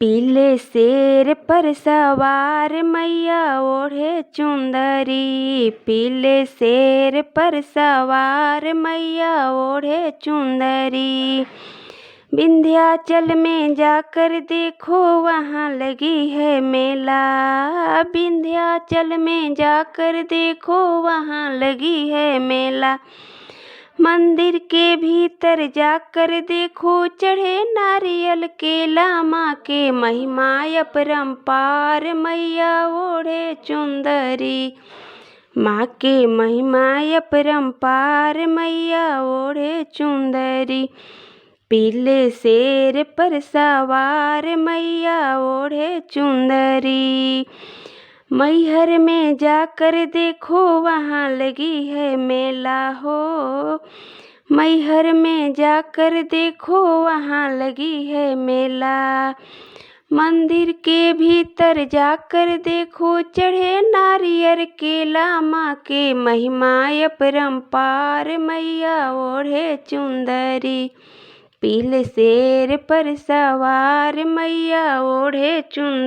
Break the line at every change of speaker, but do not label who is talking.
पीले शेर पर सवार मैया ओढ़े चुंदरी। पीले शेर पर सवार मैया ओढ़े चुंदरी। विंध्याचल में जाकर देखो वहाँ लगी है मेला। विंध्याचल में जाकर देखो वहाँ लगी है मेला। मंदिर के भीतर जाकर देखो चढ़े नारियल केला। माँ के महिमा अपरंपार मैया ओढ़े चुंदरी। माँ के महिमा अपरंपार मैया ओढ़े चुंदरी। पीले शेर पर सवार मैया ओढ़े चुंदरी। मैहर में जाकर देखो वहाँ लगी है मेला हो। मैहर में जाकर देखो वहाँ लगी है मेला। मंदिर के भीतर जाकर देखो चढ़े नारियल केला। माँ के महिमा अपरंपार मैया ओढ़े चुंदरी। पीले शेर पर सवार मैया ओढ़े चुंदरी।